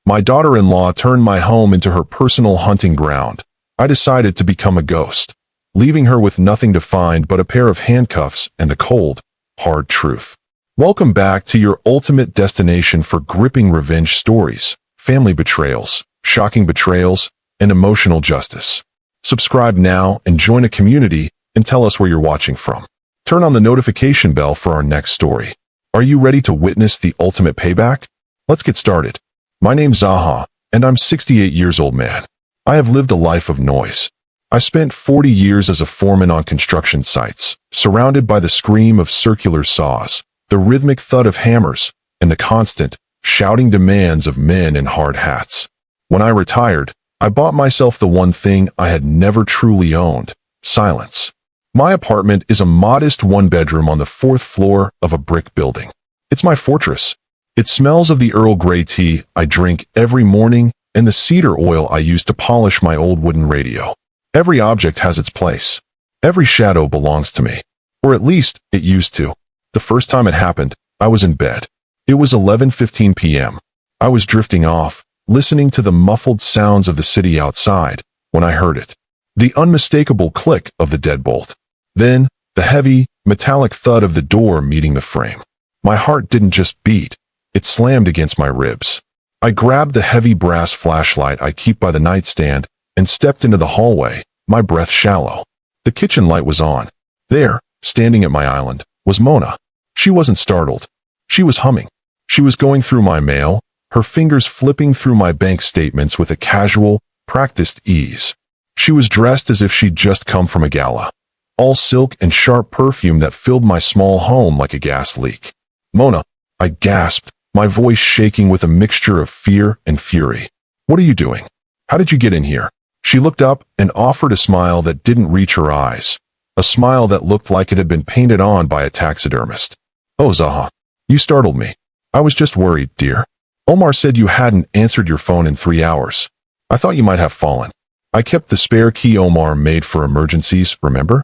My daughter-in-law turned my home into her personal hunting ground. I decided to become a ghost, leaving her with nothing to find but a pair of handcuffs and a cold, hard truth. Welcome back to your ultimate destination for gripping revenge stories, family betrayals, shocking betrayals, and emotional justice. Subscribe now and join a community and tell us where you're watching from. Turn on the notification bell for our next story. Are you ready to witness the ultimate payback? Let's get started. My name's ZAHA, and I'm 68 years old man. I have lived a life of noise. I spent 40 years as a foreman on construction sites, surrounded by the scream of circular saws, the rhythmic thud of hammers, and the constant, shouting demands of men in hard hats. When I retired, I bought myself the one thing I had never truly owned: silence. My apartment is a modest one-bedroom on the 4th floor of a brick building. It's my fortress. It smells of the Earl Grey tea I drink every morning and the cedar oil I use to polish my old wooden radio. Every object has its place. Every shadow belongs to me. Or at least, it used to. The first time it happened, I was in bed. It was 11:15 p.m. I was drifting off, listening to the muffled sounds of the city outside, when I heard it. The unmistakable click of the deadbolt. Then, the heavy, metallic thud of the door meeting the frame. My heart didn't just beat, it slammed against my ribs. I grabbed the heavy brass flashlight I keep by the nightstand and stepped into the hallway, my breath shallow. The kitchen light was on. There, standing at my island, was Mona. She wasn't startled. She was humming. She was going through my mail, her fingers flipping through my bank statements with a casual, practiced ease. She was dressed as if she'd just come from a gala. All silk and sharp perfume that filled my small home like a gas leak. "Mona," I gasped, my voice shaking with a mixture of fear and fury. "What are you doing? How did you get in here?" She looked up and offered a smile that didn't reach her eyes. A smile that looked like it had been painted on by a taxidermist. "Oh, ZAHA, you startled me. I was just worried, dear. Omar said you hadn't answered your phone in 3 hours. I thought you might have fallen. I kept the spare key Omar made for emergencies, remember?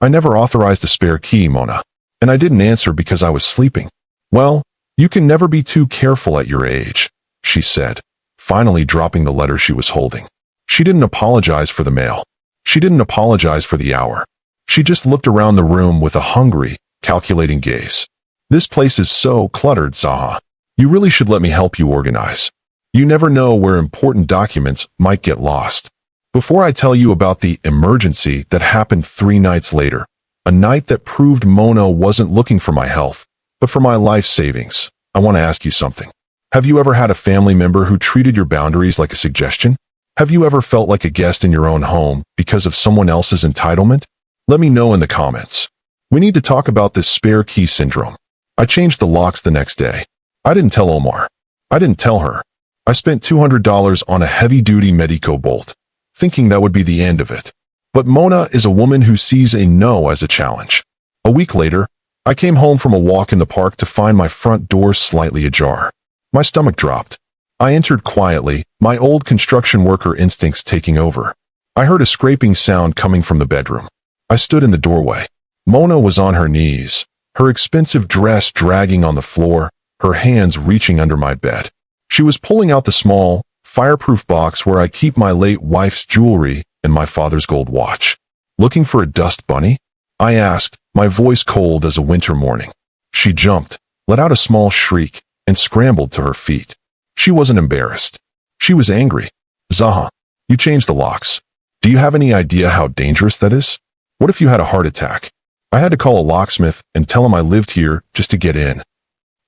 I never authorized a spare key, Mona. And I didn't answer because I was sleeping." "Well, you can never be too careful at your age," she said, finally dropping the letter she was holding. She didn't apologize for the mail. She didn't apologize for the hour. She just looked around the room with a hungry, calculating gaze. "This place is so cluttered, ZAHA. You really should let me help you organize. You never know where important documents might get lost." Before I tell you about the emergency that happened 3 nights later, a night that proved Mona wasn't looking for my health, but for my life savings, I want to ask you something. Have you ever had a family member who treated your boundaries like a suggestion? Have you ever felt like a guest in your own home because of someone else's entitlement? Let me know in the comments. We need to talk about this spare key syndrome. I changed the locks the next day. I didn't tell Omar. I didn't tell her. I spent $200 on a heavy-duty Medico bolt, thinking that would be the end of it. But Mona is a woman who sees a no as a challenge. A week later, I came home from a walk in the park to find my front door slightly ajar. My stomach dropped. I entered quietly, my old construction worker instincts taking over. I heard a scraping sound coming from the bedroom. I stood in the doorway. Mona was on her knees, her expensive dress dragging on the floor, her hands reaching under my bed. She was pulling out the small, fireproof box where I keep my late wife's jewelry and my father's gold watch. "Looking for a dust bunny?" I asked, my voice cold as a winter morning. She jumped, let out a small shriek, and scrambled to her feet. She wasn't embarrassed. She was angry. "ZAHA, you changed the locks. Do you have any idea how dangerous that is? What if you had a heart attack? I had to call a locksmith and tell him I lived here just to get in."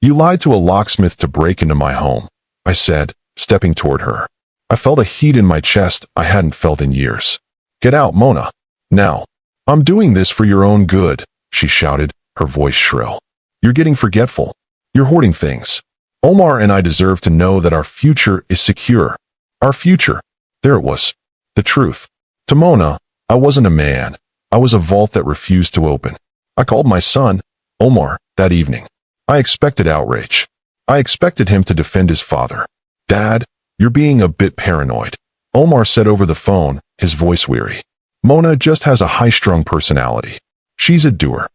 "You lied to a locksmith to break into my home," I said, stepping toward her. I felt a heat in my chest I hadn't felt in years. "Get out, Mona. Now." "I'm doing this for your own good," she shouted, her voice shrill. "You're getting forgetful. You're hoarding things. Omar and I deserve to know that our future is secure. Our future." There it was. The truth. To Mona, I wasn't a man. I was a vault that refused to open. I called my son, Omar, that evening. I expected outrage. I expected him to defend his father. "Dad, you're being a bit paranoid," Omar said over the phone, his voice weary. "Mona just has a high-strung personality. She's a doer.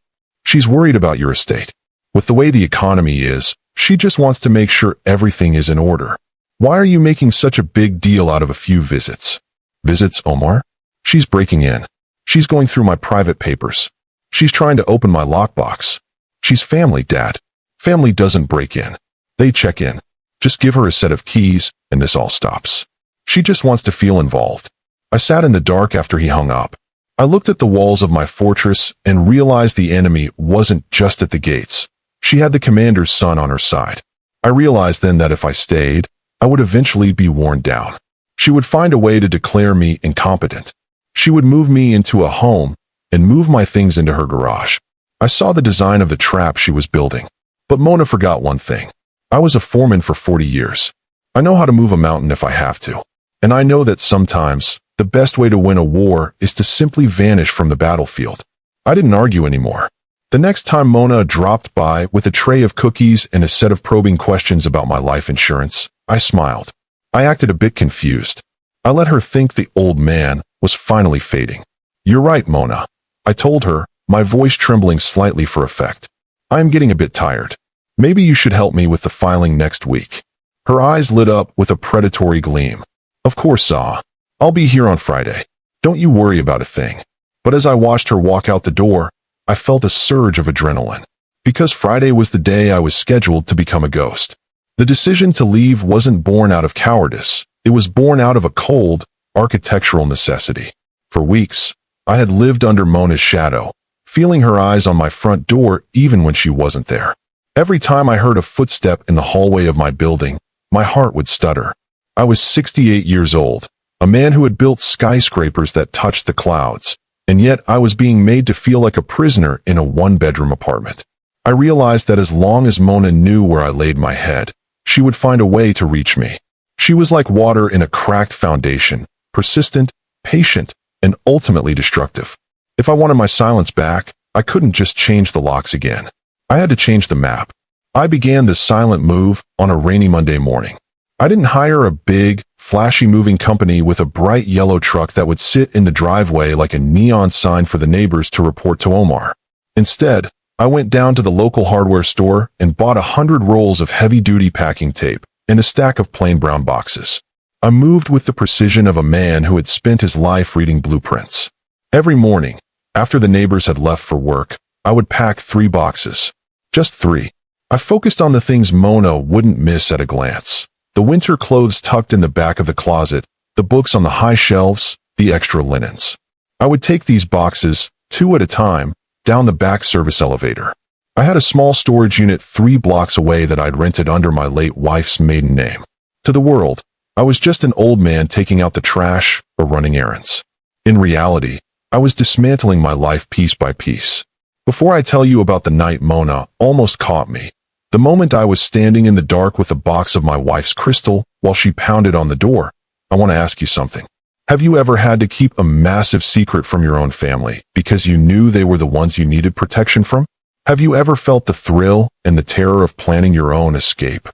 She's worried about your estate. With the way the economy is, she just wants to make sure everything is in order." Why are you making such a big deal out of a few visits? Visits, Omar? She's breaking in. She's going through my private papers. She's trying to open my lockbox. She's family, Dad. Family doesn't break in. They check in. Just give her a set of keys, and this all stops. She just wants to feel involved. I sat in the dark after he hung up. I looked at the walls of my fortress and realized the enemy wasn't just at the gates. She had the commander's son on her side. I realized then that if I stayed, I would eventually be worn down. She would find a way to declare me incompetent. She would move me into a home and move my things into her garage. I saw the design of the trap she was building. But Mona forgot one thing. I was a foreman for 40 years. I know how to move a mountain if I have to. And I know that sometimes the best way to win a war is to simply vanish from the battlefield. I didn't argue anymore. The next time Mona dropped by with a tray of cookies and a set of probing questions about my life insurance, I smiled. I acted a bit confused. I let her think the old man was finally fading. You're right, Mona. I told her, my voice trembling slightly for effect. I am getting a bit tired. Maybe you should help me with the filing next week. Her eyes lit up with a predatory gleam. Of course, ZAHA. I'll be here on Friday. Don't you worry about a thing. But as I watched her walk out the door, I felt a surge of adrenaline. Because Friday was the day I was scheduled to become a ghost. The decision to leave wasn't born out of cowardice. It was born out of a cold, architectural necessity. For weeks, I had lived under Mona's shadow, feeling her eyes on my front door even when she wasn't there. Every time I heard a footstep in the hallway of my building, my heart would stutter. I was 68 years old, a man who had built skyscrapers that touched the clouds, and yet I was being made to feel like a prisoner in a one-bedroom apartment. I realized that as long as Mona knew where I laid my head, she would find a way to reach me. She was like water in a cracked foundation, persistent, patient, and ultimately destructive. If I wanted my silence back, I couldn't just change the locks again. I had to change the map. I began the silent move on a rainy Monday morning. I didn't hire a big, flashy moving company with a bright yellow truck that would sit in the driveway like a neon sign for the neighbors to report to Omar. Instead, I went down to the local hardware store and bought 100 rolls of heavy-duty packing tape and a stack of plain brown boxes. I moved with the precision of a man who had spent his life reading blueprints. Every morning, after the neighbors had left for work, I would pack 3 boxes. Just 3. I focused on the things Mona wouldn't miss at a glance. The winter clothes tucked in the back of the closet, the books on the high shelves, the extra linens. I would take these boxes, 2 at a time, down the back service elevator. I had a small storage unit 3 blocks away that I'd rented under my late wife's maiden name. To the world, I was just an old man taking out the trash or running errands. In reality, I was dismantling my life piece by piece. Before I tell you about the night Mona almost caught me, the moment I was standing in the dark with a box of my wife's crystal while she pounded on the door, I want to ask you something. Have you ever had to keep a massive secret from your own family because you knew they were the ones you needed protection from? Have you ever felt the thrill and the terror of planning your own escape?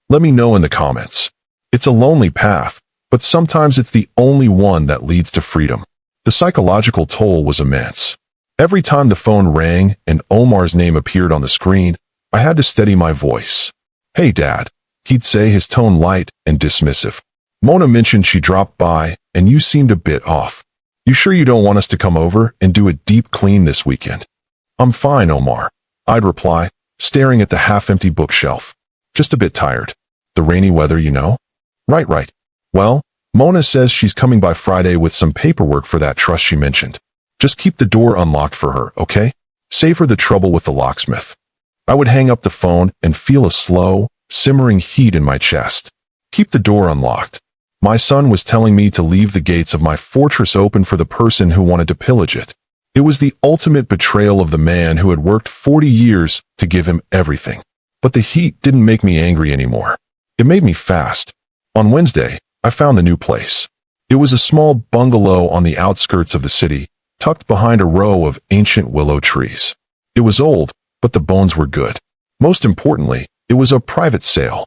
Let me know in the comments. It's a lonely path, but sometimes it's the only one that leads to freedom. The psychological toll was immense. Every time the phone rang and Omar's name appeared on the screen, I had to steady my voice. "Hey, Dad," he'd say, his tone light and dismissive. "Mona mentioned she dropped by, and you seemed a bit off. You sure you don't want us to come over and do a deep clean this weekend?" "I'm fine, Omar," I'd reply, staring at the half-empty bookshelf. "Just a bit tired. The rainy weather, you know?" Right. Well, Mona says she's coming by Friday with some paperwork for that trust she mentioned. Just keep the door unlocked for her, okay? Save her the trouble with the locksmith." I would hang up the phone and feel a slow, simmering heat in my chest. Keep the door unlocked. My son was telling me to leave the gates of my fortress open for the person who wanted to pillage it. It was the ultimate betrayal of the man who had worked 40 years to give him everything. But the heat didn't make me angry anymore. It made me fast. On Wednesday, I found the new place. It was a small bungalow on the outskirts of the city, tucked behind a row of ancient willow trees. It was old, but the bones were good. Most importantly, it was a private sale.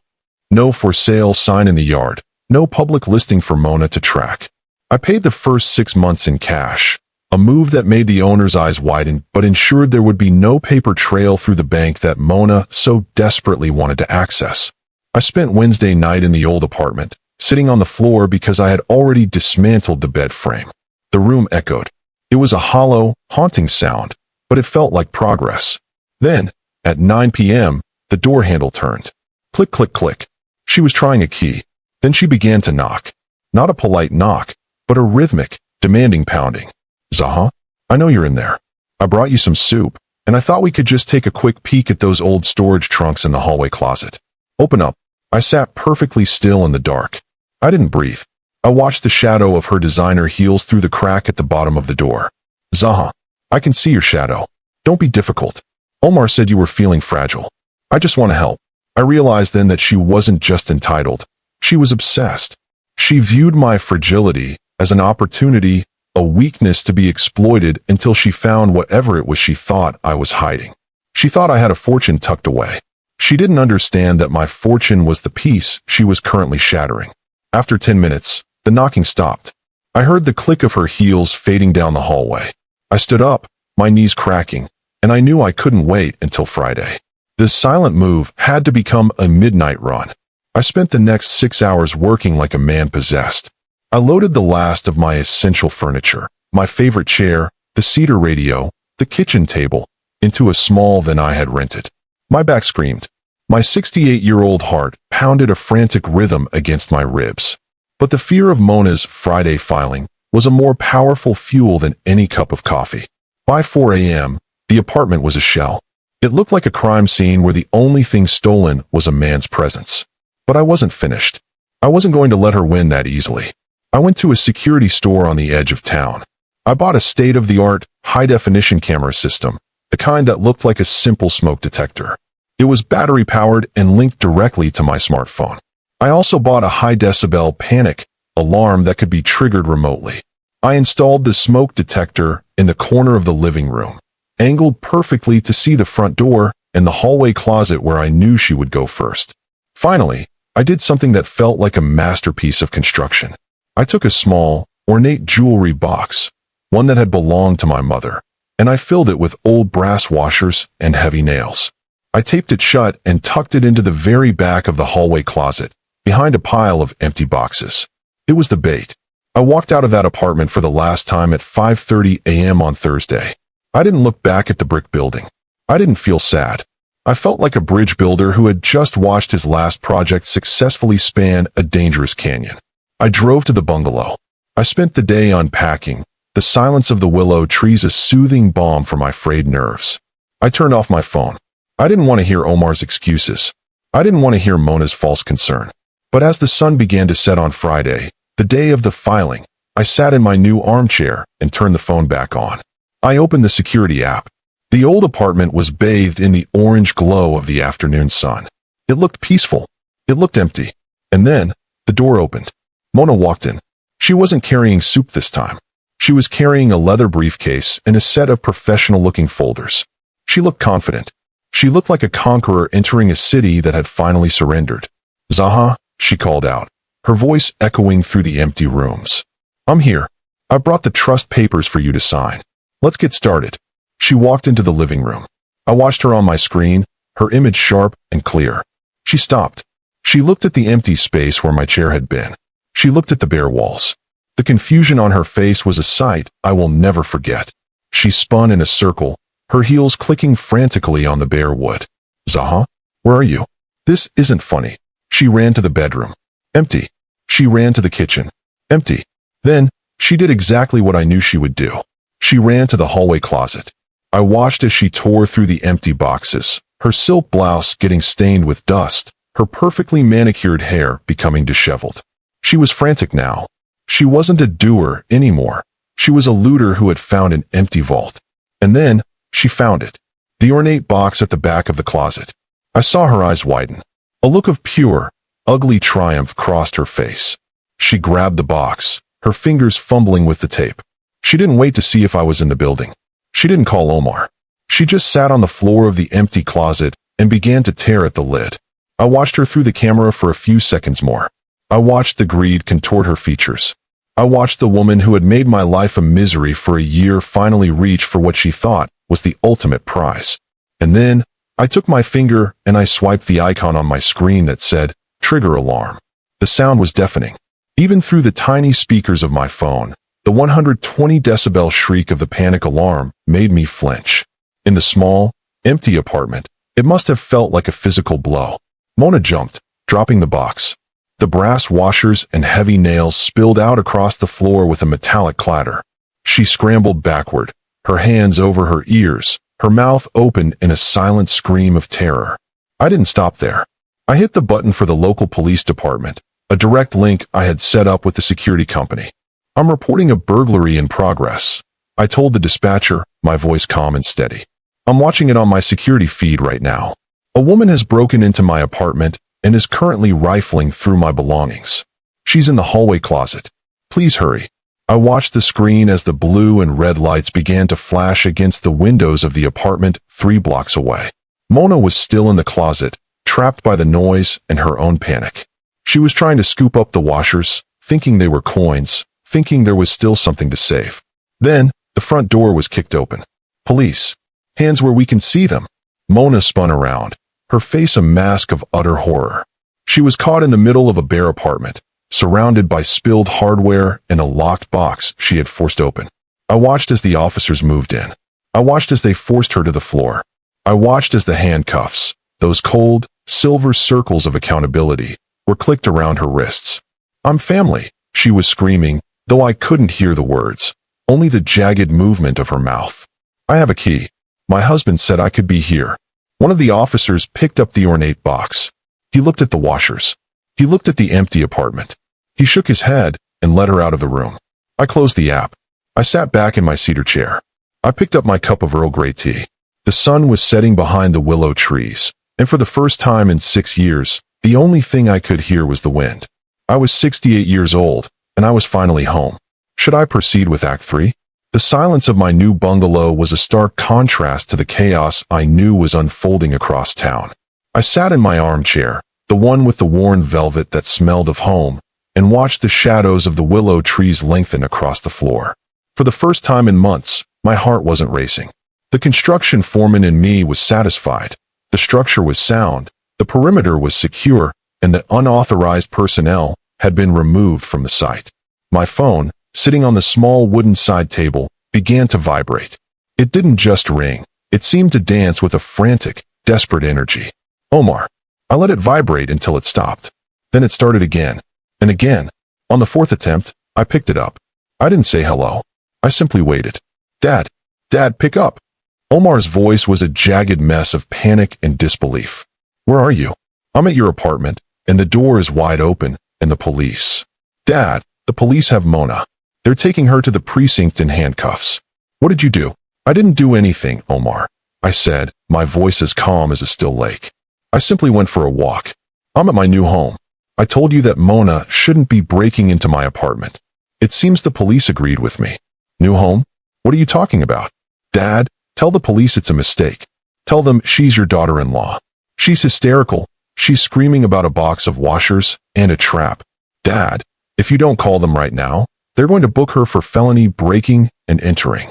No for sale sign in the yard, no public listing for Mona to track. I paid the first 6 months in cash, a move that made the owner's eyes widen but ensured there would be no paper trail through the bank that Mona so desperately wanted to access. I spent Wednesday night in the old apartment, sitting on the floor because I had already dismantled the bed frame. The room echoed. It was a hollow, haunting sound, but it felt like progress. Then, at 9 p.m., the door handle turned. Click, click, click. She was trying a key. Then she began to knock. Not a polite knock, but a rhythmic, demanding pounding. "ZAHA, I know you're in there. I brought you some soup, and I thought we could just take a quick peek at those old storage trunks in the hallway closet. Open up." I sat perfectly still in the dark. I didn't breathe. I watched the shadow of her designer heels through the crack at the bottom of the door. "ZAHA, I can see your shadow. Don't be difficult. Omar said you were feeling fragile. I just want to help." I realized then that she wasn't just entitled. She was obsessed. She viewed my fragility as an opportunity, a weakness to be exploited until she found whatever it was she thought I was hiding. She thought I had a fortune tucked away. She didn't understand that my fortune was the piece she was currently shattering. After 10 minutes, the knocking stopped. I heard the click of her heels fading down the hallway. I stood up, my knees cracking, and I knew I couldn't wait until Friday. This silent move had to become a midnight run. I spent the next 6 hours working like a man possessed. I loaded the last of my essential furniture, my favorite chair, the cedar radio, the kitchen table, into a small van I had rented. My back screamed. My 68-year-old heart pounded a frantic rhythm against my ribs. But the fear of Mona's Friday filing was a more powerful fuel than any cup of coffee. By 4 a.m., the apartment was a shell. It looked like a crime scene where the only thing stolen was a man's presence. But I wasn't finished. I wasn't going to let her win that easily. I went to a security store on the edge of town. I bought a state-of-the-art, high-definition camera system, the kind that looked like a simple smoke detector. It was battery-powered and linked directly to my smartphone. I also bought a high-decibel panic alarm that could be triggered remotely. I installed the smoke detector in the corner of the living room, angled perfectly to see the front door and the hallway closet where I knew she would go first. Finally, I did something that felt like a masterpiece of construction. I took a small, ornate jewelry box, one that had belonged to my mother, and I filled it with old brass washers and heavy nails. I taped it shut and tucked it into the very back of the hallway closet, behind a pile of empty boxes. It was the bait. I walked out of that apartment for the last time at 5:30 a.m. on Thursday. I didn't look back at the brick building. I didn't feel sad. I felt like a bridge builder who had just watched his last project successfully span a dangerous canyon. I drove to the bungalow. I spent the day unpacking, the silence of the willow trees a soothing balm for my frayed nerves. I turned off my phone. I didn't want to hear Omar's excuses. I didn't want to hear Mona's false concern. But as the sun began to set on Friday, the day of the filing, I sat in my new armchair and turned the phone back on. I opened the security app. The old apartment was bathed in the orange glow of the afternoon sun. It looked peaceful. It looked empty. And then, the door opened. Mona walked in. She wasn't carrying soup this time. She was carrying a leather briefcase and a set of professional-looking folders. She looked confident. She looked like a conqueror entering a city that had finally surrendered. "ZAHA," she called out, her voice echoing through the empty rooms. "I'm here. I brought the trust papers for you to sign. Let's get started." She walked into the living room. I watched her on my screen, her image sharp and clear. She stopped. She looked at the empty space where my chair had been. She looked at the bare walls. The confusion on her face was a sight I will never forget. She spun in a circle, her heels clicking frantically on the bare wood. "ZAHA, where are you? This isn't funny." She ran to the bedroom. Empty. She ran to the kitchen. Empty. Then, she did exactly what I knew she would do. She ran to the hallway closet. I watched as she tore through the empty boxes, her silk blouse getting stained with dust, her perfectly manicured hair becoming disheveled. She was frantic now. She wasn't a doer anymore. She was a looter who had found an empty vault. And then, she found it. The ornate box at the back of the closet. I saw her eyes widen. A look of pure, ugly triumph crossed her face. She grabbed the box, her fingers fumbling with the tape. She didn't wait to see if I was in the building. She didn't call Omar. She just sat on the floor of the empty closet and began to tear at the lid. I watched her through the camera for a few seconds more. I watched the greed contort her features. I watched the woman who had made my life a misery for a year finally reach for what she thought was the ultimate prize. And then, I took my finger and I swiped the icon on my screen that said, Trigger alarm. The sound was deafening. Even through the tiny speakers of my phone, the 120 decibel shriek of the panic alarm made me flinch. In the small, empty apartment, it must have felt like a physical blow. Mona jumped, dropping the box. The brass washers and heavy nails spilled out across the floor with a metallic clatter. She scrambled backward, her hands over her ears, her mouth open in a silent scream of terror. I didn't stop there. I hit the button for the local police department, a direct link I had set up with the security company. "I'm reporting a burglary in progress," I told the dispatcher, my voice calm and steady. "I'm watching it on my security feed right now. A woman has broken into my apartment and is currently rifling through my belongings. She's in the hallway closet. Please hurry." I watched the screen as the blue and red lights began to flash against the windows of the apartment 3 blocks away. Mona was still in the closet, trapped by the noise and her own panic. She was trying to scoop up the washers, thinking they were coins, thinking there was still something to save. Then, the front door was kicked open. "Police. Hands where we can see them." Mona spun around, her face a mask of utter horror. She was caught in the middle of a bare apartment, surrounded by spilled hardware and a locked box she had forced open. I watched as the officers moved in. I watched as they forced her to the floor. I watched as the handcuffs, those cold, silver circles of accountability, were clicked around her wrists. "I'm family," she was screaming, though I couldn't hear the words, only the jagged movement of her mouth. "I have a key. My husband said I could be here." One of the officers picked up the ornate box. He looked at the washers. He looked at the empty apartment. He shook his head and led her out of the room. I closed the app. I sat back in my cedar chair. I picked up my cup of Earl Grey tea. The sun was setting behind the willow trees, and for the first time in 6 years, the only thing I could hear was the wind. I was 68 years old, and I was finally home. Should I proceed with Act 3? The silence of my new bungalow was a stark contrast to the chaos I knew was unfolding across town. I sat in my armchair, the one with the worn velvet that smelled of home, and watched the shadows of the willow trees lengthen across the floor. For the first time in months, my heart wasn't racing. The construction foreman in me was satisfied. The structure was sound, the perimeter was secure, and the unauthorized personnel had been removed from the site. My phone, sitting on the small wooden side table, began to vibrate. It didn't just ring. It seemed to dance with a frantic, desperate energy. "Omar." I let it vibrate until it stopped. Then it started again, and again. On the 4th attempt, I picked it up. I didn't say hello. I simply waited. "Dad. Dad, pick up." Omar's voice was a jagged mess of panic and disbelief. "Where are you?" "I'm at your apartment, and the door is wide open, and the police." "Dad, the police have Mona. They're taking her to the precinct in handcuffs." "What did you do?" "I didn't do anything, Omar," I said, my voice as calm as a still lake. "I simply went for a walk. I'm at my new home. I told you that Mona shouldn't be breaking into my apartment." It seems the police agreed with me. "New home? What are you talking about?" "Dad, tell the police it's a mistake. Tell them she's your daughter-in-law. She's hysterical. She's screaming about a box of washers and a trap. Dad, if you don't call them right now, they're going to book her for felony breaking and entering."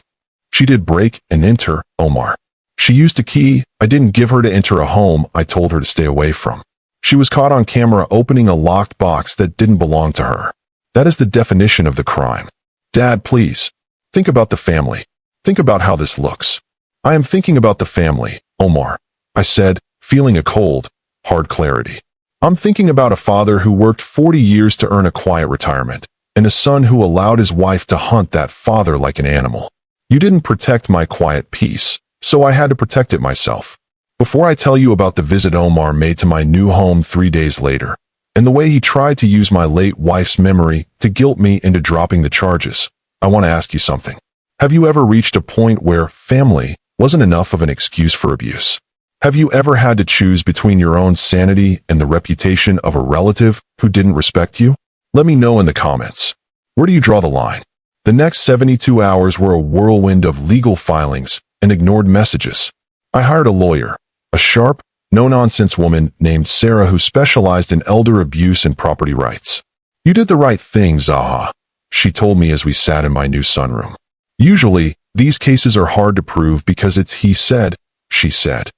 "She did break and enter, Omar. She used a key I didn't give her to enter a home I told her to stay away from. She was caught on camera opening a locked box that didn't belong to her. That is the definition of the crime. Dad, please. Think about the family. Think about how this looks." "I am thinking about the family, Omar," I said, feeling a cold, hard clarity. "I'm thinking about a father who worked 40 years to earn a quiet retirement, and a son who allowed his wife to hunt that father like an animal. You didn't protect my quiet peace, so I had to protect it myself. Before I tell you about the visit Omar made to my new home 3 days later, and the way he tried to use my late wife's memory to guilt me into dropping the charges, I want to ask you something. Have you ever reached a point where family wasn't enough of an excuse for abuse? Have you ever had to choose between your own sanity and the reputation of a relative who didn't respect you? Let me know in the comments. Where do you draw the line? The next 72 hours were a whirlwind of legal filings and ignored messages. I hired a lawyer, a sharp, no-nonsense woman named Sarah who specialized in elder abuse and property rights. "You did the right thing, ZAHA," she told me as we sat in my new sunroom. "Usually, these cases are hard to prove because it's he said, she said.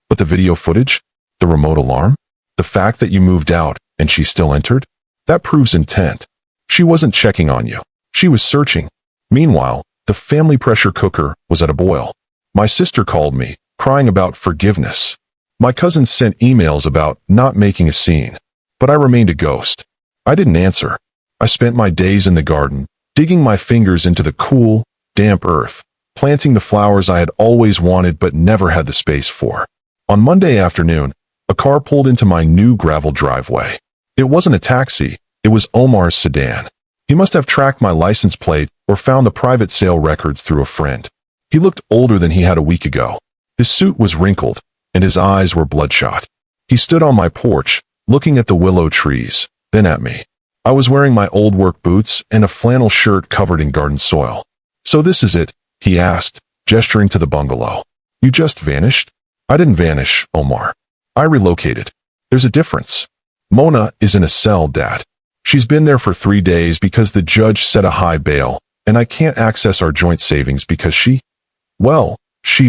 But the video footage? The remote alarm? The fact that you moved out And she still entered? That proves intent. She wasn't checking on you. She was searching. Meanwhile, the family pressure cooker was at a boil. My sister called me, crying about forgiveness. My cousins sent emails about not making a scene. But I remained a ghost. I didn't answer. I spent my days in the garden, digging my fingers into the cool, damp earth, planting the flowers I had always wanted but never had the space for. On Monday afternoon, a car pulled into my new gravel driveway. It wasn't a taxi, it was Omar's sedan. He must have tracked my license plate or found the private sale records through a friend. He looked older than he had a week ago. His suit was wrinkled, and his eyes were bloodshot. He stood on my porch, looking at the willow trees, then at me. I was wearing my old work boots and a flannel shirt covered in garden soil. "So this is it?" he asked, gesturing to the bungalow. "You just vanished?" "I didn't vanish, Omar. I relocated. There's a difference. Mona is in a cell, Dad. She's been there for 3 days because the judge set a high bail, and I can't access our joint savings because she'd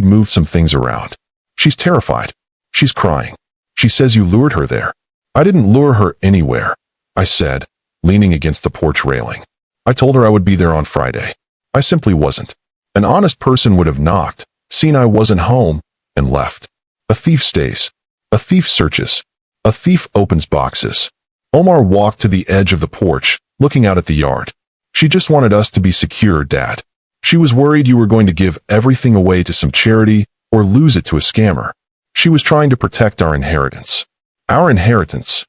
moved some things around. She's terrified. She's crying. She says you lured her there." "I didn't lure her anywhere," I said, leaning against the porch railing. "I told her I would be there on Friday. I simply wasn't. An honest person would have knocked, seen I wasn't home, and left. A thief stays. A thief searches. A thief opens boxes." Omar walked to the edge of the porch, looking out at the yard. "She just wanted us to be secure, Dad. She was worried you were going to give everything away to some charity or lose it to a scammer. She was trying to protect our inheritance." "Our inheritance?"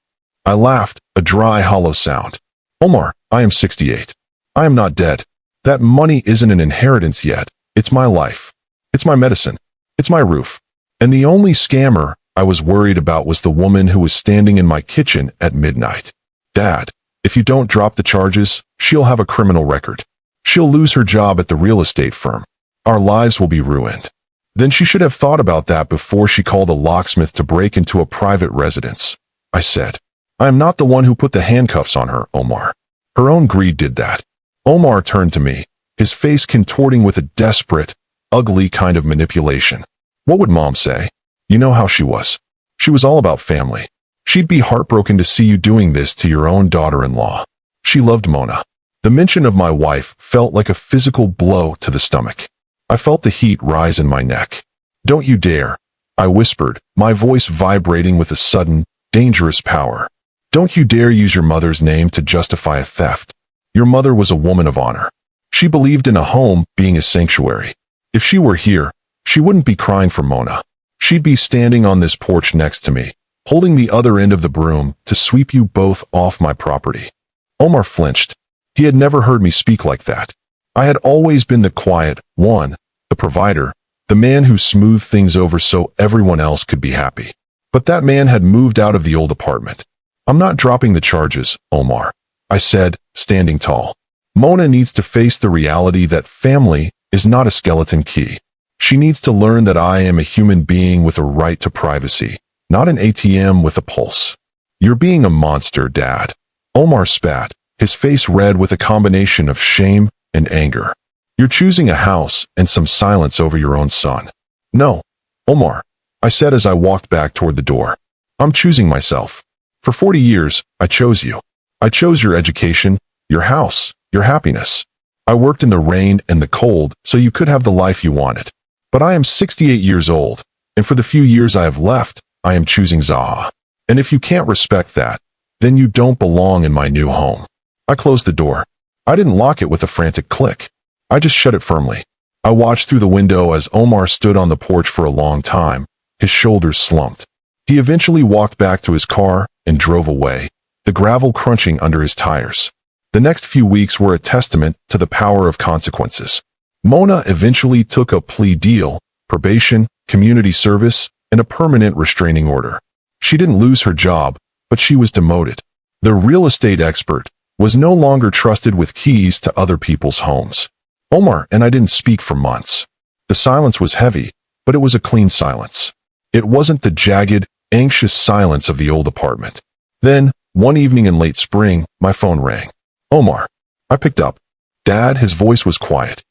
I laughed, a dry, hollow sound. "Omar, I am 68. I am not dead. That money isn't an inheritance yet. It's my life. It's my medicine. It's my roof. And the only scammer I was worried about was the woman who was standing in my kitchen at midnight. Dad, if you don't drop the charges, she'll have a criminal record. She'll lose her job at the real estate firm. Our lives will be ruined." "Then she should have thought about that before she called a locksmith to break into a private residence," I said. "I am not the one who put the handcuffs on her, Omar. Her own greed did that." Omar turned to me, his face contorting with a desperate, ugly kind of manipulation. "What would Mom say? You know how she was. She was all about family. She'd be heartbroken to see you doing this to your own daughter-in-law. She loved Mona." The mention of my wife felt like a physical blow to the stomach. I felt the heat rise in my neck. "Don't you dare," I whispered, my voice vibrating with a sudden, dangerous power. "Don't you dare use your mother's name to justify a theft. Your mother was a woman of honor. She believed in a home being a sanctuary. If she were here, she wouldn't be crying for Mona. She'd be standing on this porch next to me, holding the other end of the broom to sweep you both off my property." Omar flinched. He had never heard me speak like that. I had always been the quiet one, the provider, the man who smoothed things over so everyone else could be happy. But that man had moved out of the old apartment. "I'm not dropping the charges, Omar," I said, standing tall. "Mona needs to face the reality that family is not a skeleton key. She needs to learn that I am a human being with a right to privacy, not an ATM with a pulse." "You're being a monster, Dad." Omar spat, his face red with a combination of shame and anger. "You're choosing a house and some silence over your own son." "No, Omar," I said as I walked back toward the door. "I'm choosing myself. For 40 years, I chose you. I chose your education, your house, your happiness. I worked in the rain and the cold so you could have the life you wanted. But I am 68 years old, and for the few years I have left, I am choosing ZAHA. And if you can't respect that, then you don't belong in my new home." I closed the door. I didn't lock it with a frantic click. I just shut it firmly. I watched through the window as Omar stood on the porch for a long time, his shoulders slumped. He eventually walked back to his car and drove away, the gravel crunching under his tires. The next few weeks were a testament to the power of consequences. Mona eventually took a plea deal, probation, community service, and a permanent restraining order. She didn't lose her job, but she was demoted. The real estate expert was no longer trusted with keys to other people's homes. Omar and I didn't speak for months. The silence was heavy, but it was a clean silence. It wasn't the jagged, anxious silence of the old apartment. Then, one evening in late spring, my phone rang. "Omar." I picked up. "Dad," his voice was quiet.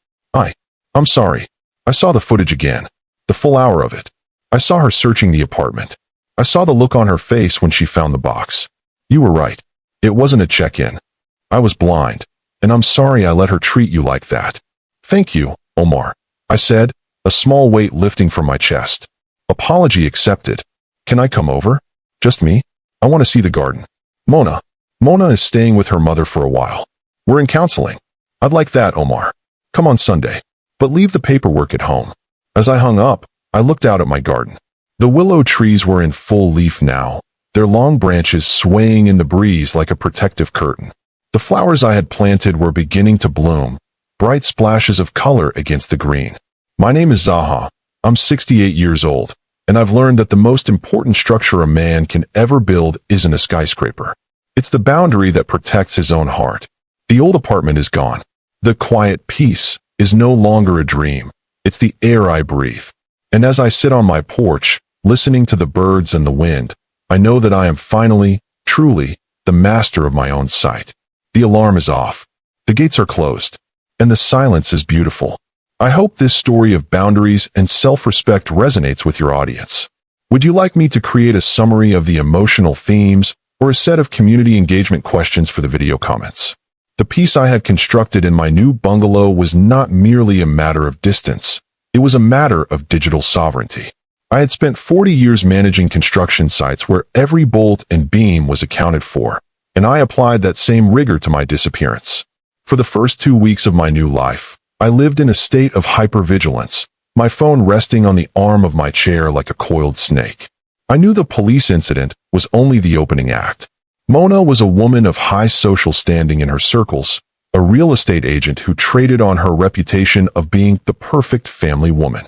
I'm sorry. I saw the footage again. The full hour of it. I saw her searching the apartment. I saw the look on her face when she found the box. You were right. It wasn't a check-in. I was blind, and I'm sorry I let her treat you like that. Thank you, Omar, I said, a small weight lifting from my chest. Apology accepted. Can I come over? Just me? I want to see the garden. Mona is staying with her mother for a while. We're in counseling. I'd like that, Omar. Come on Sunday. But leave the paperwork at home. As I hung up, I looked out at my garden. The willow trees were in full leaf now, their long branches swaying in the breeze like a protective curtain. The flowers I had planted were beginning to bloom, bright splashes of color against the green. My name is ZAHA. I'm 68 years old, and I've learned that the most important structure a man can ever build isn't a skyscraper. It's the boundary that protects his own heart. The old apartment is gone. The quiet peace is no longer a dream. It's the air I breathe. And as I sit on my porch, listening to the birds and the wind, I know that I am finally, truly, the master of my own sight. The alarm is off. The gates are closed. And the silence is beautiful. I hope this story of boundaries and self-respect resonates with your audience. Would you like me to create a summary of the emotional themes or a set of community engagement questions for the video comments? The peace I had constructed in my new bungalow was not merely a matter of distance. It was a matter of digital sovereignty. I had spent 40 years managing construction sites where every bolt and beam was accounted for, and I applied that same rigor to my disappearance. For the first 2 weeks of my new life, I lived in a state of hypervigilance, my phone resting on the arm of my chair like a coiled snake. I knew the police incident was only the opening act. Mona was a woman of high social standing in her circles, a real estate agent who traded on her reputation of being the perfect family woman.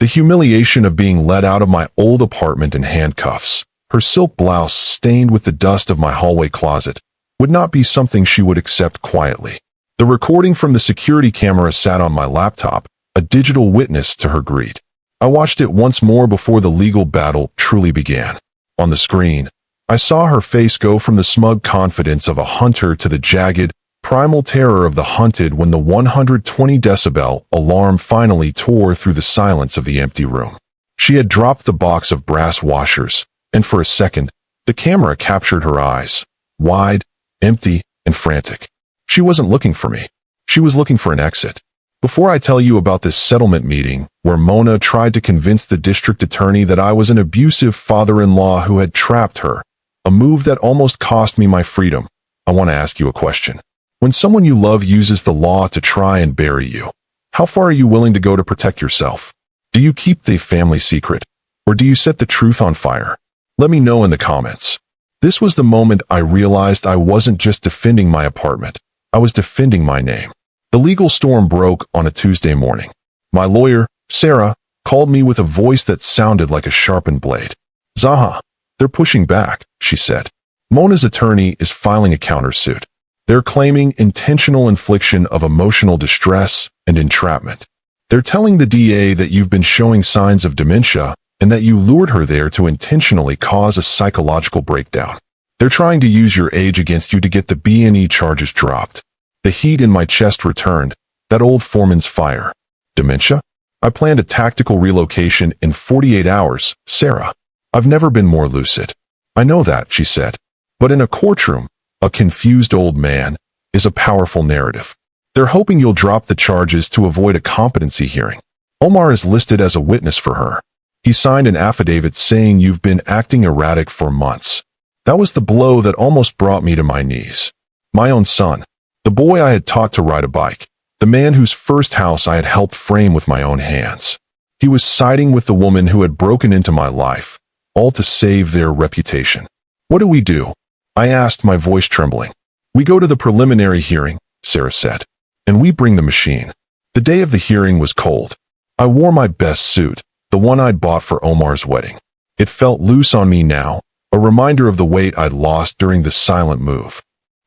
The humiliation of being let out of my old apartment in handcuffs, her silk blouse stained with the dust of my hallway closet, would not be something she would accept quietly. The recording from the security camera sat on my laptop, a digital witness to her greed. I watched it once more before the legal battle truly began. On the screen, I saw her face go from the smug confidence of a hunter to the jagged, primal terror of the hunted when the 120 decibel alarm finally tore through the silence of the empty room. She had dropped the box of brass washers, and for a second, the camera captured her eyes, wide, empty, and frantic. She wasn't looking for me. She was looking for an exit. Before I tell you about this settlement meeting, where Mona tried to convince the district attorney that I was an abusive father-in-law who had trapped her, a move that almost cost me my freedom, I want to ask you a question. When someone you love uses the law to try and bury you, how far are you willing to go to protect yourself? Do you keep the family secret, or do you set the truth on fire? Let me know in the comments. This was the moment I realized I wasn't just defending my apartment, I was defending my name. The legal storm broke on a Tuesday morning. My lawyer, Sarah, called me with a voice that sounded like a sharpened blade. ZAHA, they're pushing back, she said. Mona's attorney is filing a countersuit. They're claiming intentional infliction of emotional distress and entrapment. They're telling the DA that you've been showing signs of dementia and that you lured her there to intentionally cause a psychological breakdown. They're trying to use your age against you to get the B&E charges dropped. The heat in my chest returned, that old foreman's fire. Dementia? I planned a tactical relocation in 48 hours, Sarah. I've never been more lucid. I know that, she said. But in a courtroom, a confused old man is a powerful narrative. They're hoping you'll drop the charges to avoid a competency hearing. Omar is listed as a witness for her. He signed an affidavit saying you've been acting erratic for months. That was the blow that almost brought me to my knees. My own son, the boy I had taught to ride a bike, the man whose first house I had helped frame with my own hands. He was siding with the woman who had broken into my life, all to save their reputation. What do we do? I asked, my voice trembling. We go to the preliminary hearing, Sarah said, and we bring the machine. The day of the hearing was cold. I wore my best suit, the one I'd bought for Omar's wedding. It felt loose on me now, a reminder of the weight I'd lost during the silent move.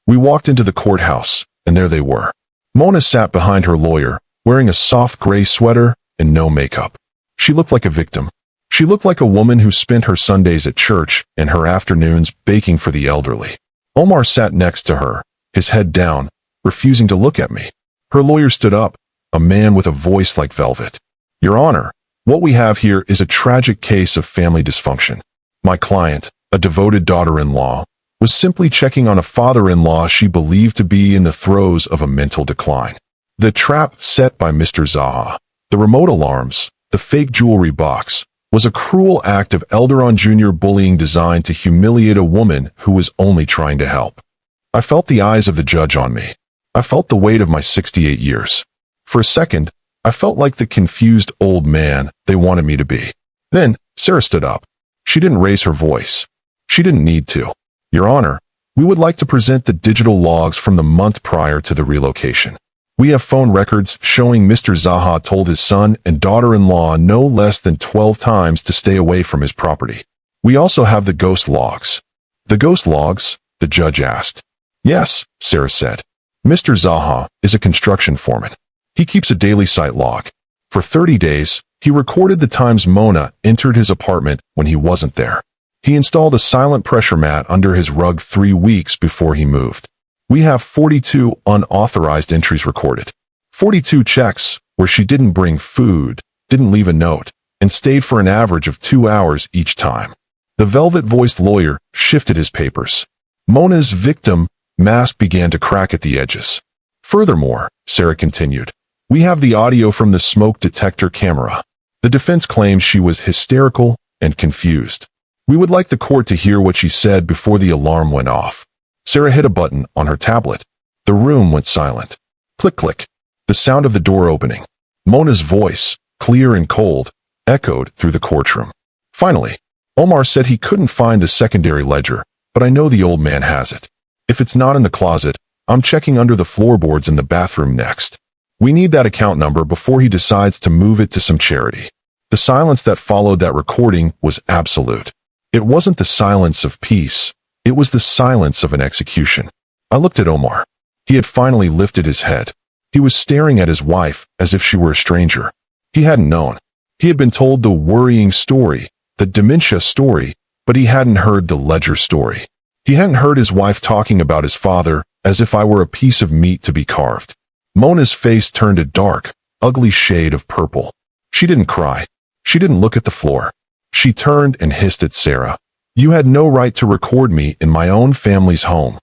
We walked into the courthouse, and there they were. Mona sat behind her lawyer, wearing a soft gray sweater and no makeup. She looked like a victim. She looked like a woman who spent her Sundays at church and her afternoons baking for the elderly. Omar sat next to her, his head down, refusing to look at me. Her lawyer stood up, a man with a voice like velvet. Your Honor, what we have here is a tragic case of family dysfunction. My client, a devoted daughter-in-law, was simply checking on a father-in-law she believed to be in the throes of a mental decline. The trap set by Mr. ZAHA, the remote alarms, the fake jewelry box, was a cruel act of Elderon Jr. bullying designed to humiliate a woman who was only trying to help. I felt the eyes of the judge on me. I felt the weight of my 68 years. For a second, I felt like the confused old man they wanted me to be. Then, Sarah stood up. She didn't raise her voice. She didn't need to. Your Honor, we would like to present the digital logs from the month prior to the relocation. We have phone records showing Mr. ZAHA told his son and daughter-in-law no less than 12 times to stay away from his property. We also have the ghost logs. The ghost logs? The judge asked. Yes, Sarah said. Mr. ZAHA is a construction foreman. He keeps a daily site log. For 30 days, he recorded the times Mona entered his apartment when he wasn't there. He installed a silent pressure mat under his rug 3 weeks before he moved. We have 42 unauthorized entries recorded. 42 checks where she didn't bring food, didn't leave a note, and stayed for an average of 2 hours each time. The velvet-voiced lawyer shifted his papers. Mona's victim mask began to crack at the edges. Furthermore, Sarah continued, we have the audio from the smoke detector camera. The defense claims she was hysterical and confused. We would like the court to hear what she said before the alarm went off. Sarah hit a button on her tablet. The room went silent. Click, click. The sound of the door opening. Mona's voice, clear and cold, echoed through the courtroom. Finally, Omar said he couldn't find the secondary ledger, but I know the old man has it. If it's not in the closet, I'm checking under the floorboards in the bathroom next. We need that account number before he decides to move it to some charity. The silence that followed that recording was absolute. It wasn't the silence of peace. It was the silence of an execution. I looked at Omar. He had finally lifted his head. He was staring at his wife as if she were a stranger. He hadn't known. He had been told the worrying story, the dementia story, but he hadn't heard the ledger story. He hadn't heard his wife talking about his father as if I were a piece of meat to be carved. Mona's face turned a dark, ugly shade of purple. She didn't cry. She didn't look at the floor. She turned and hissed at Sarah. You had no right to record me in my own family's home.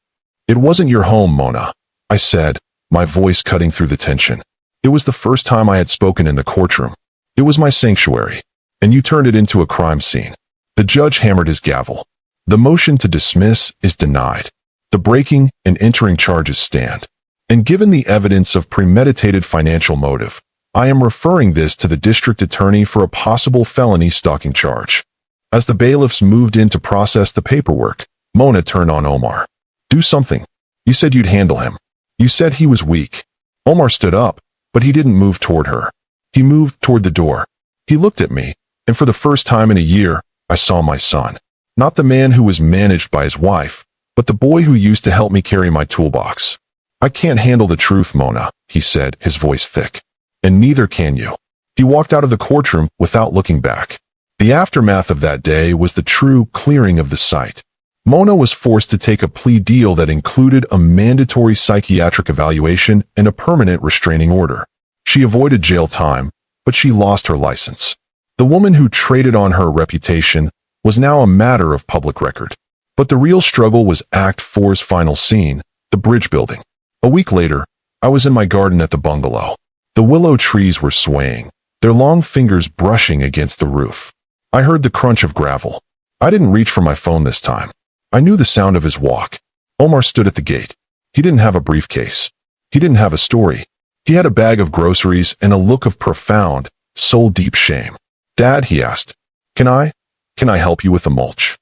It wasn't your home, Mona, I said, my voice cutting through the tension. It was the first time I had spoken in the courtroom. It was my sanctuary, and you turned it into a crime scene. The judge hammered his gavel. The motion to dismiss is denied. The breaking and entering charges stand. And given the evidence of premeditated financial motive, I am referring this to the district attorney for a possible felony stalking charge. As the bailiffs moved in to process the paperwork, Mona turned on Omar. Do something. You said you'd handle him. You said he was weak. Omar stood up, but he didn't move toward her. He moved toward the door. He looked at me, and for the first time in a year, I saw my son. Not the man who was managed by his wife, but the boy who used to help me carry my toolbox. I can't handle the truth, Mona, he said, his voice thick. And neither can you. He walked out of the courtroom without looking back. The aftermath of that day was the true clearing of the site. Mona was forced to take a plea deal that included a mandatory psychiatric evaluation and a permanent restraining order. She avoided jail time, but she lost her license. The woman who traded on her reputation was now a matter of public record. But the real struggle was Act 4's final scene, the bridge building. A week later, I was in my garden at the bungalow. The willow trees were swaying, their long fingers brushing against the roof. I heard the crunch of gravel. I didn't reach for my phone this time. I knew the sound of his walk. Omar stood at the gate. He didn't have a briefcase. He didn't have a story. He had a bag of groceries and a look of profound, soul-deep shame. Dad, he asked, Can I help you with the mulch?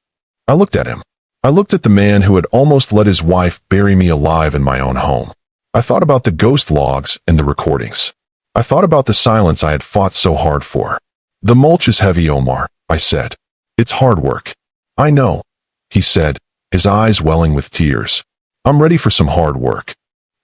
I looked at him. I looked at the man who had almost let his wife bury me alive in my own home. I thought about the ghost logs and the recordings. I thought about the silence I had fought so hard for. The mulch is heavy, Omar, I said. It's hard work. I know, he said, his eyes welling with tears. I'm ready for some hard work.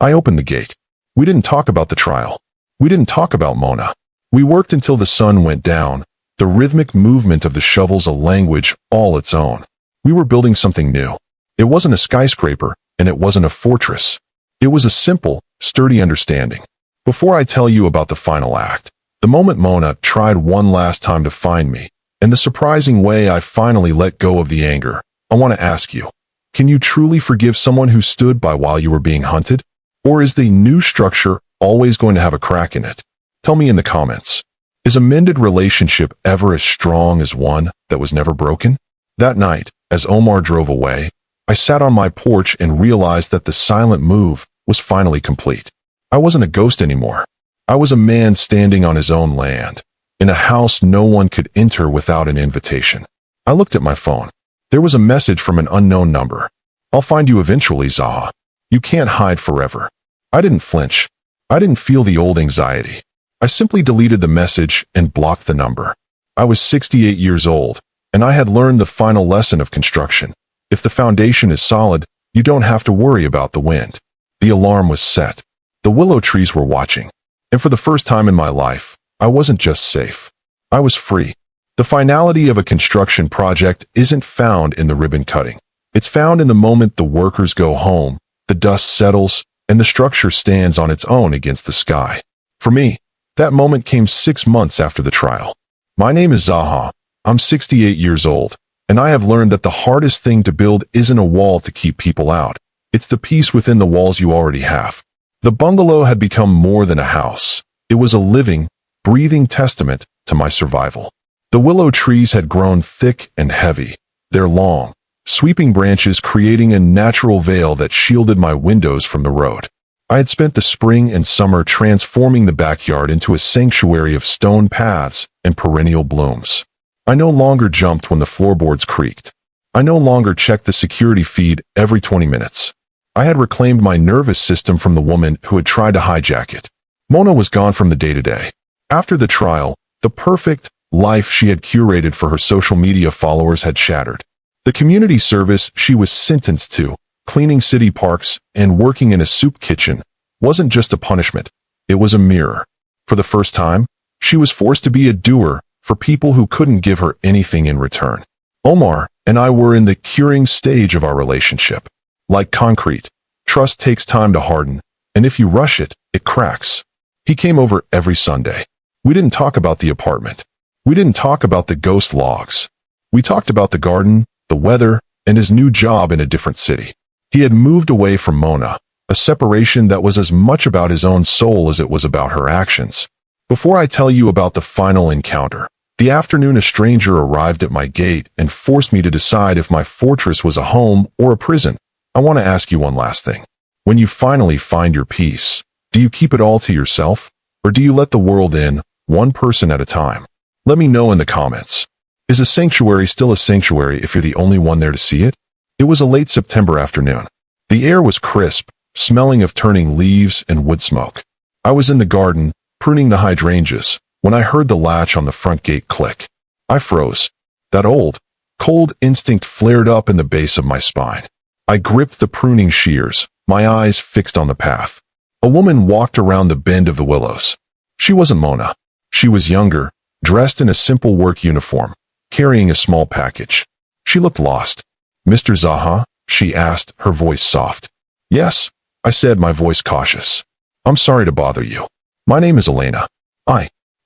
I opened the gate. We didn't talk about the trial. We didn't talk about Mona. We worked until the sun went down, the rhythmic movement of the shovels a language all its own. We were building something new. It wasn't a skyscraper, and it wasn't a fortress. It was a simple, sturdy understanding. Before I tell you about the final act, the moment Mona tried one last time to find me, and the surprising way I finally let go of the anger, I want to ask you, Can you truly forgive someone who stood by while you were being hunted? Or is the new structure always going to have a crack in it? Tell me in the comments. Is a mended relationship ever as strong as one that was never broken? That night, as Omar drove away, I sat on my porch and realized that the silent move was finally complete. I wasn't a ghost anymore. I was a man standing on his own land, in a house no one could enter without an invitation. I looked at my phone. There was a message from an unknown number. I'll find you eventually, ZAHA. You can't hide forever. I didn't flinch. I didn't feel the old anxiety. I simply deleted the message and blocked the number. I was 68 years old, and I had learned the final lesson of construction. If the foundation is solid, you don't have to worry about the wind. The alarm was set. The willow trees were watching. And for the first time in my life, I wasn't just safe. I was free. The finality of a construction project isn't found in the ribbon cutting. It's found in the moment the workers go home, the dust settles, and the structure stands on its own against the sky. For me, that moment came 6 months after the trial. My name is ZAHA. I'm 68 years old, and I have learned that the hardest thing to build isn't a wall to keep people out. It's the peace within the walls you already have. The bungalow had become more than a house. It was a living, breathing testament to my survival. The willow trees had grown thick and heavy, their long, sweeping branches creating a natural veil that shielded my windows from the road. I had spent the spring and summer transforming the backyard into a sanctuary of stone paths and perennial blooms. I no longer jumped when the floorboards creaked. I no longer checked the security feed every 20 minutes. I had reclaimed my nervous system from the woman who had tried to hijack it. Mona was gone from the day-to-day. After the trial, the perfect life she had curated for her social media followers had shattered. The community service she was sentenced to, cleaning city parks and working in a soup kitchen, wasn't just a punishment. It was a mirror. For the first time, she was forced to be a doer for people who couldn't give her anything in return. Omar and I were in the curing stage of our relationship. Like concrete, trust takes time to harden, and if you rush it, it cracks. He came over every Sunday. We didn't talk about the apartment. We didn't talk about the ghost logs. We talked about the garden, the weather, and his new job in a different city. He had moved away from Mona, a separation that was as much about his own soul as it was about her actions. Before I tell you about the final encounter, the afternoon a stranger arrived at my gate and forced me to decide if my fortress was a home or a prison. I want to ask you one last thing. When you finally find your peace, do you keep it all to yourself, or do you let the world in, one person at a time? Let me know in the comments. Is a sanctuary still a sanctuary if you're the only one there to see it? It was a late September afternoon. The air was crisp, smelling of turning leaves and wood smoke. I was in the garden, pruning the hydrangeas, when I heard the latch on the front gate click. I froze. That old, cold instinct flared up in the base of my spine. I gripped the pruning shears, my eyes fixed on the path. A woman walked around the bend of the willows. She wasn't Mona. She was younger, dressed in a simple work uniform, carrying a small package. She looked lost. "Mr. ZAHA?" she asked, her voice soft. "Yes," I said, my voice cautious. "I'm sorry to bother you. My name is Elena.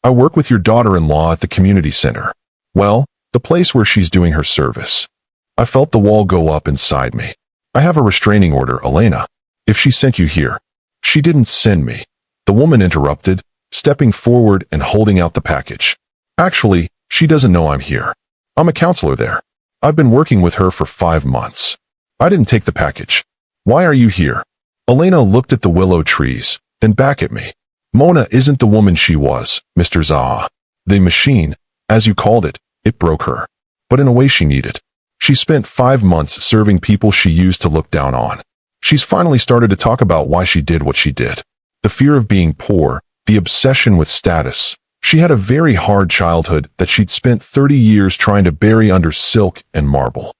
I work with your daughter-in-law at the community center. Well, the place where she's doing her service." I felt the wall go up inside me. "I have a restraining order, Elena. If she sent you here." "She didn't send me," the woman interrupted, stepping forward and holding out the package. "Actually, she doesn't know I'm here. I'm a counselor there. I've been working with her for 5 months. I didn't take the package. Why are you here?" Elena looked at the willow trees, then back at me. "Mona isn't the woman she was, Mr. ZAHA. The machine, as you called it, it broke her. But in a way she needed. She spent 5 months serving people she used to look down on. She's finally started to talk about why she did what she did. The fear of being poor, the obsession with status. She had a very hard childhood that she'd spent 30 years trying to bury under silk and marble.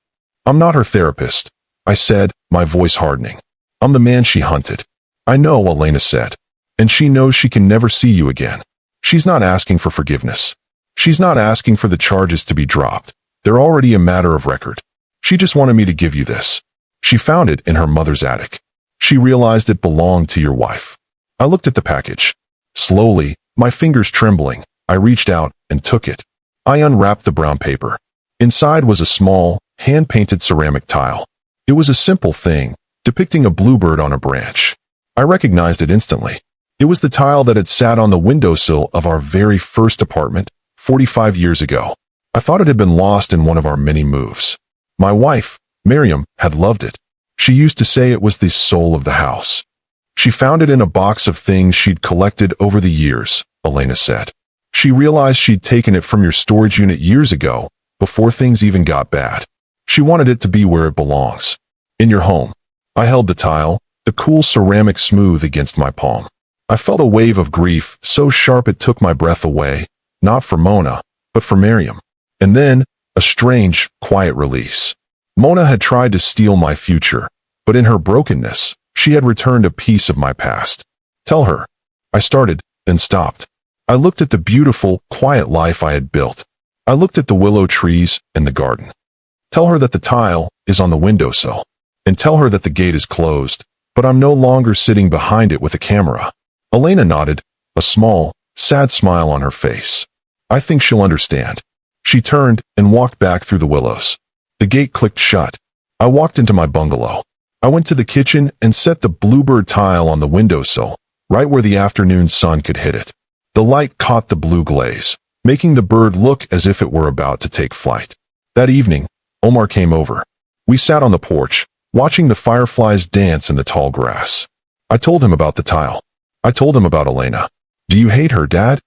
"I'm not her therapist," I said, my voice hardening. "I'm the man she hunted." "I know," Elena said. "And she knows she can never see you again." She's not asking for forgiveness. She's not asking for the charges to be dropped. They're already a matter of record. She just wanted me to give you this. She found it in her mother's attic. She realized it belonged to your wife. I looked at the package. Slowly, my fingers trembling, I reached out and took it. I unwrapped the brown paper. Inside was a small, hand-painted ceramic tile. It was a simple thing, depicting a bluebird on a branch. I recognized it instantly. It was the tile that had sat on the windowsill of our very first apartment 45 years ago. I thought it had been lost in one of our many moves. My wife, Miriam, had loved it. She used to say it was the soul of the house. She found it in a box of things she'd collected over the years, Elena said. She realized she'd taken it from your storage unit years ago, before things even got bad. She wanted it to be where it belongs. In your home. I held the tile, the cool ceramic smooth against my palm. I felt a wave of grief so sharp it took my breath away, not for Mona, but for Miriam. And then, a strange, quiet release. Mona had tried to steal my future, but in her brokenness, she had returned a piece of my past. Tell her. I started, then stopped. I looked at the beautiful, quiet life I had built. I looked at the willow trees and the garden. Tell her that the tile is on the windowsill. And tell her that the gate is closed, but I'm no longer sitting behind it with a camera. Elena nodded, a small, sad smile on her face. I think she'll understand. She turned and walked back through the willows. The gate clicked shut. I walked into my bungalow. I went to the kitchen and set the bluebird tile on the windowsill, right where the afternoon sun could hit it. The light caught the blue glaze, making the bird look as if it were about to take flight. That evening, Omar came over. We sat on the porch, watching the fireflies dance in the tall grass. I told him about the tile. I told him about Elena. Do you hate her, Dad?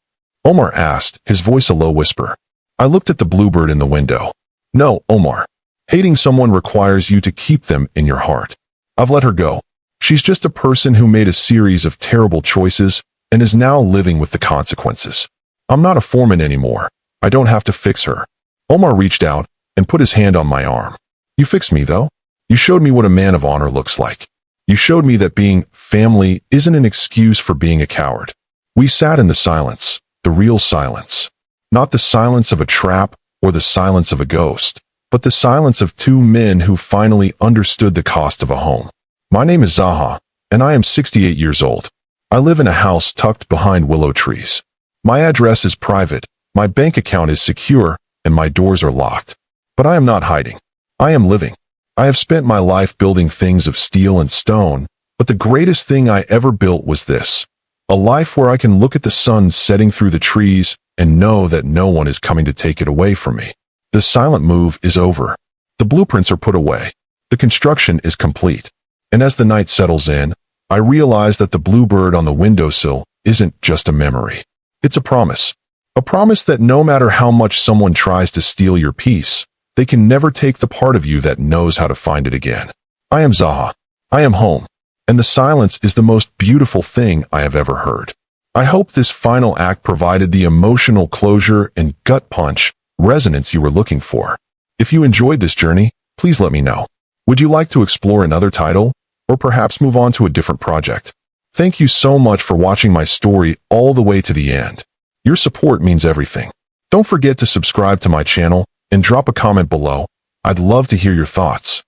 Omar asked, his voice a low whisper. I looked at the bluebird in the window. No, Omar. Hating someone requires you to keep them in your heart. I've let her go. She's just a person who made a series of terrible choices and is now living with the consequences. I'm not a foreman anymore. I don't have to fix her. Omar reached out and put his hand on my arm. You fixed me, though. You showed me what a man of honor looks like. You showed me that being family isn't an excuse for being a coward. We sat in the silence, the real silence. Not the silence of a trap or the silence of a ghost, but the silence of two men who finally understood the cost of a home. My name is ZAHA, and I am 68 years old. I live in a house tucked behind willow trees. My address is private, my bank account is secure, and my doors are locked. But I am not hiding. I am living. I have spent my life building things of steel and stone, but the greatest thing I ever built was this. A life where I can look at the sun setting through the trees and know that no one is coming to take it away from me. The silent move is over. The blueprints are put away. The construction is complete. And as the night settles in, I realize that the bluebird on the windowsill isn't just a memory. It's a promise. A promise that no matter how much someone tries to steal your peace, they can never take the part of you that knows how to find it again. I am ZAHA. I am home. And the silence is the most beautiful thing I have ever heard. I hope this final act provided the emotional closure and gut punch resonance you were looking for. If you enjoyed this journey, please let me know. Would you like to explore another title, or perhaps move on to a different project? Thank you so much for watching my story all the way to the end. Your support means everything. Don't forget to subscribe to my channel and drop a comment below. I'd love to hear your thoughts.